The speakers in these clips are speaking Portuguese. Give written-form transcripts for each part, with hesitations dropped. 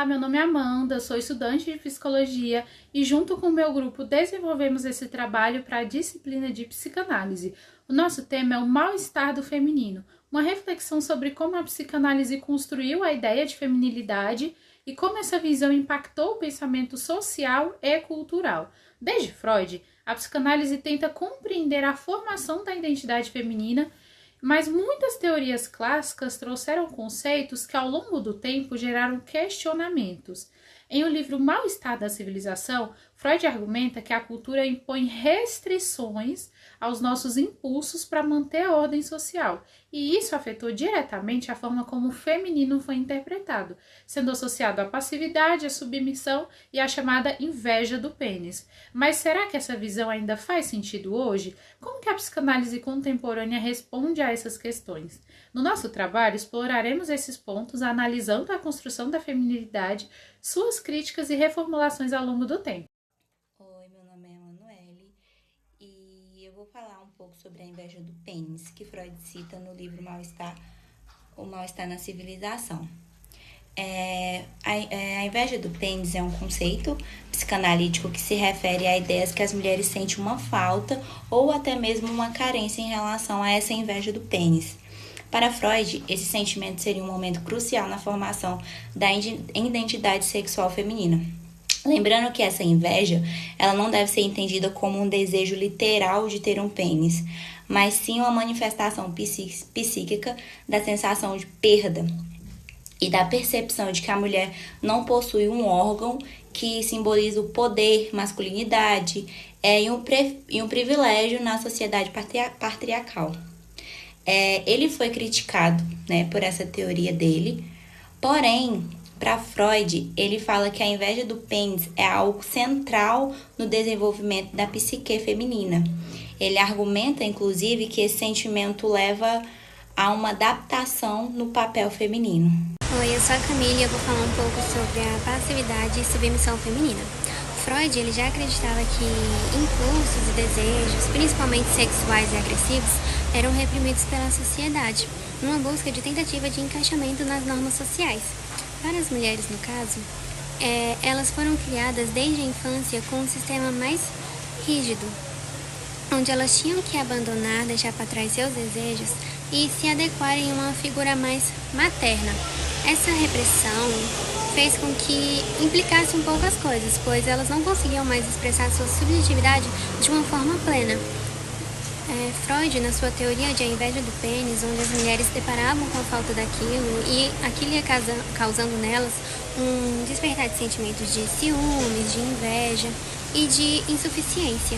Olá, meu nome é Amanda, sou estudante de psicologia e junto com o meu grupo desenvolvemos esse trabalho para a disciplina de psicanálise. O nosso tema é o mal-estar do feminino, uma reflexão sobre como a psicanálise construiu a ideia de feminilidade e como essa visão impactou o pensamento social e cultural. Desde Freud, a psicanálise tenta compreender a formação da identidade feminina, mas muitas teorias clássicas trouxeram conceitos que ao longo do tempo geraram questionamentos. Em o livro Mal-Estar da Civilização, Freud argumenta que a cultura impõe restrições aos nossos impulsos para manter a ordem social, e isso afetou diretamente a forma como o feminino foi interpretado, sendo associado à passividade, à submissão e à chamada inveja do pênis. Mas será que essa visão ainda faz sentido hoje? Como que a psicanálise contemporânea responde a essas questões? No nosso trabalho, exploraremos esses pontos analisando a construção da feminilidade, suas críticas e reformulações ao longo do tempo. Oi, meu nome é Emanuele e eu vou falar um pouco sobre a inveja do pênis, que Freud cita no livro O Mal-Estar na Civilização. A inveja do pênis é um conceito psicanalítico que se refere a ideias que as mulheres sentem uma falta ou até mesmo uma carência em relação a essa inveja do pênis. Para Freud, esse sentimento seria um momento crucial na formação da identidade sexual feminina. Lembrando que essa inveja, ela não deve ser entendida como um desejo literal de ter um pênis, mas sim uma manifestação psíquica da sensação de perda e da percepção de que a mulher não possui um órgão que simboliza o poder, masculinidade e um privilégio na sociedade patriarcal. Ele foi criticado, por essa teoria dele, porém, para Freud, ele fala que a inveja do pênis é algo central no desenvolvimento da psique feminina. Ele argumenta, inclusive, que esse sentimento leva a uma adaptação no papel feminino. Oi, eu sou a Camila e eu vou falar um pouco sobre a passividade e submissão feminina. Freud ele já acreditava que impulsos e desejos, principalmente sexuais e agressivos, eram reprimidos pela sociedade, numa busca de tentativa de encaixamento nas normas sociais. Para as mulheres, no caso, elas foram criadas desde a infância com um sistema mais rígido, onde elas tinham que abandonar, deixar para trás seus desejos e se adequarem a uma figura mais materna. Essa repressão fez com que implicasse um pouco as coisas, pois elas não conseguiam mais expressar sua subjetividade de uma forma plena. Freud, na sua teoria de a inveja do pênis, onde as mulheres se deparavam com a falta daquilo e aquilo ia causando nelas um despertar de sentimentos de ciúmes, de inveja e de insuficiência.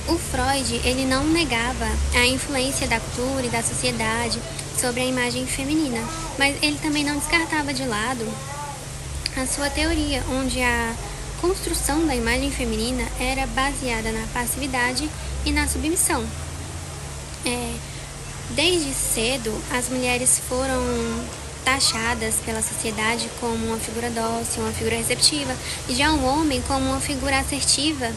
O Freud, ele não negava a influência da cultura e da sociedade sobre a imagem feminina, mas ele também não descartava de lado a sua teoria, onde a construção da imagem feminina era baseada na passividade e na submissão. Desde cedo, as mulheres foram taxadas pela sociedade como uma figura dócil, uma figura receptiva, e já o homem como uma figura assertiva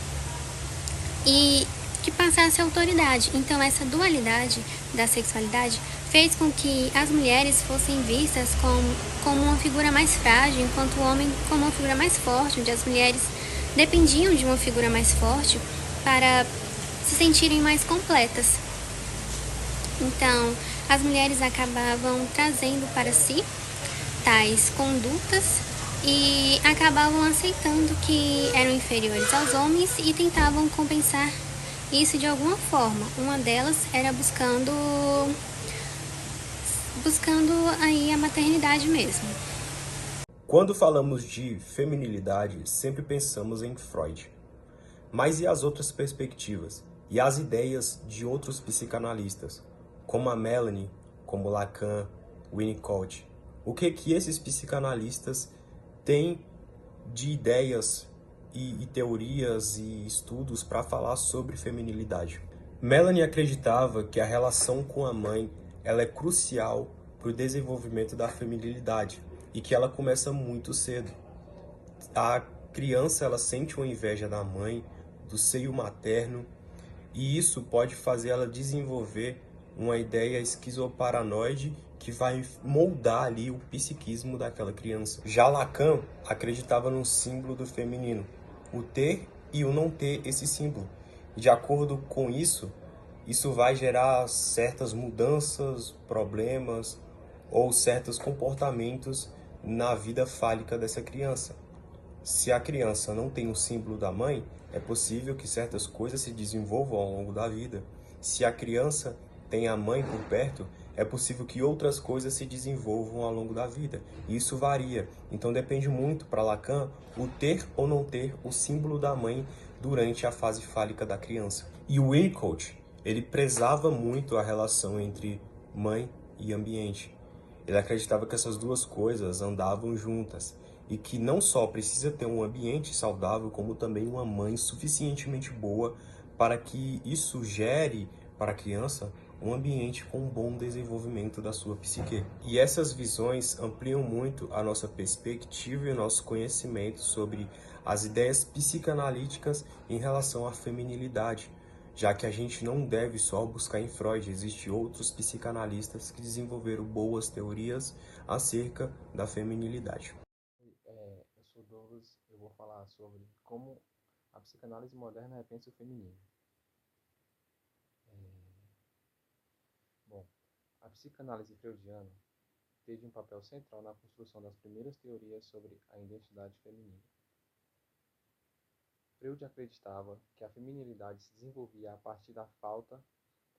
e que passasse autoridade. Então, essa dualidade da sexualidade fez com que as mulheres fossem vistas como uma figura mais frágil, enquanto o homem como uma figura mais forte, onde as mulheres dependiam de uma figura mais forte para se sentirem mais completas. Então, as mulheres acabavam trazendo para si tais condutas e acabavam aceitando que eram inferiores aos homens e tentavam compensar isso de alguma forma. Uma delas era buscando aí a maternidade mesmo. Quando falamos de feminilidade, sempre pensamos em Freud. Mas e as outras perspectivas? E as ideias de outros psicanalistas, como a Melanie, como Lacan, Winnicott? O que esses psicanalistas têm de ideias e teorias e estudos para falar sobre feminilidade? Melanie acreditava que a relação com a mãe ela é crucial para o desenvolvimento da feminilidade e que ela começa muito cedo. A criança ela sente uma inveja da mãe, do seio materno, e isso pode fazer ela desenvolver uma ideia esquizoparanoide que vai moldar ali o psiquismo daquela criança. Já Lacan acreditava no símbolo do feminino, o ter e o não ter esse símbolo. De acordo com isso vai gerar certas mudanças, problemas ou certos comportamentos na vida fálica dessa criança. Se a criança não tem o símbolo da mãe, é possível que certas coisas se desenvolvam ao longo da vida. Se a criança tem a mãe por perto, é possível que outras coisas se desenvolvam ao longo da vida. E isso varia. Então depende muito para Lacan o ter ou não ter o símbolo da mãe durante a fase fálica da criança. E o Winnicott, ele prezava muito a relação entre mãe e ambiente. Ele acreditava que essas duas coisas andavam juntas e que não só precisa ter um ambiente saudável, como também uma mãe suficientemente boa para que isso gere para a criança um ambiente com um bom desenvolvimento da sua psique. E essas visões ampliam muito a nossa perspectiva e o nosso conhecimento sobre as ideias psicanalíticas em relação à feminilidade, já que a gente não deve só buscar em Freud, existem outros psicanalistas que desenvolveram boas teorias acerca da feminilidade. Eu sou Douglas, eu vou falar sobre como a psicanálise moderna repensa o feminino. Bom, a psicanálise freudiana teve um papel central na construção das primeiras teorias sobre a identidade feminina. Freud acreditava que a feminilidade se desenvolvia a partir da falta,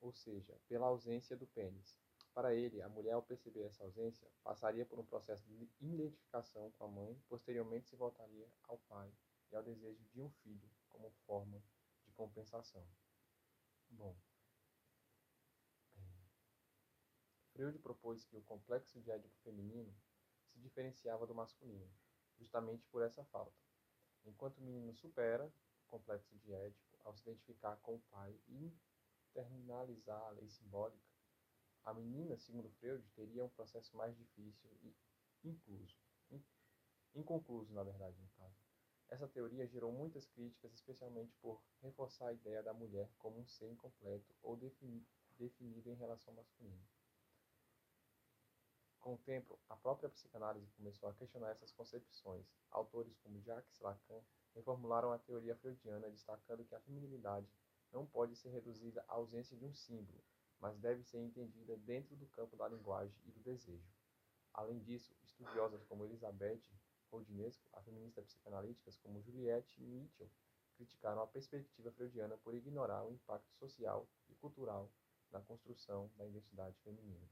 ou seja, pela ausência do pênis. Para ele, a mulher, ao perceber essa ausência, passaria por um processo de identificação com a mãe, posteriormente se voltaria ao pai e ao desejo de um filho como forma de compensação. Bom, Freud propôs que o complexo de Édipo feminino se diferenciava do masculino, justamente por essa falta. Enquanto o menino supera o complexo de Édipo ao se identificar com o pai e internalizar a lei simbólica, a menina, segundo Freud, teria um processo mais difícil e inconcluso, na verdade, no caso. Essa teoria gerou muitas críticas, especialmente por reforçar a ideia da mulher como um ser incompleto ou definido em relação ao masculino. Com o tempo, a própria psicanálise começou a questionar essas concepções. Autores como Jacques Lacan reformularam a teoria freudiana, destacando que a feminilidade não pode ser reduzida à ausência de um símbolo, mas deve ser entendida dentro do campo da linguagem e do desejo. Além disso, estudiosas como Elizabeth Rodnesco, a feminista psicanalíticas como Juliette Mitchell, criticaram a perspectiva freudiana por ignorar o impacto social e cultural na construção da identidade feminina.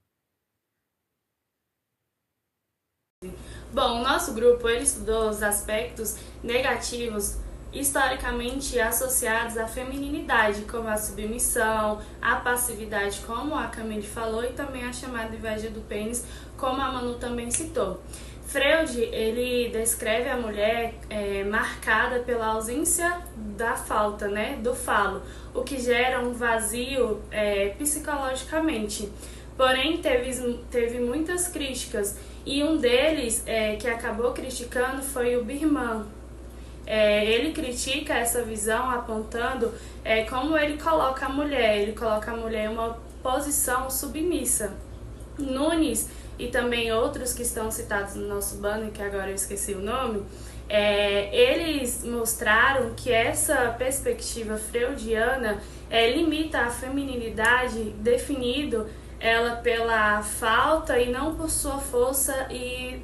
Bom, o nosso grupo ele estudou os aspectos negativos historicamente associados à feminilidade, como a submissão, a passividade, como a Camille falou, e também a chamada inveja do pênis, como a Manu também citou. Freud, ele descreve a mulher marcada pela ausência da falta, né, do falo, o que gera um vazio psicologicamente. Porém, teve muitas críticas, e um deles que acabou criticando foi o Birman. Ele critica essa visão apontando como ele coloca a mulher em uma posição submissa. Nunes e também outros que estão citados no nosso banner, que agora eu esqueci o nome, eles mostraram que essa perspectiva freudiana limita a feminilidade definido ela pela falta e não por sua força e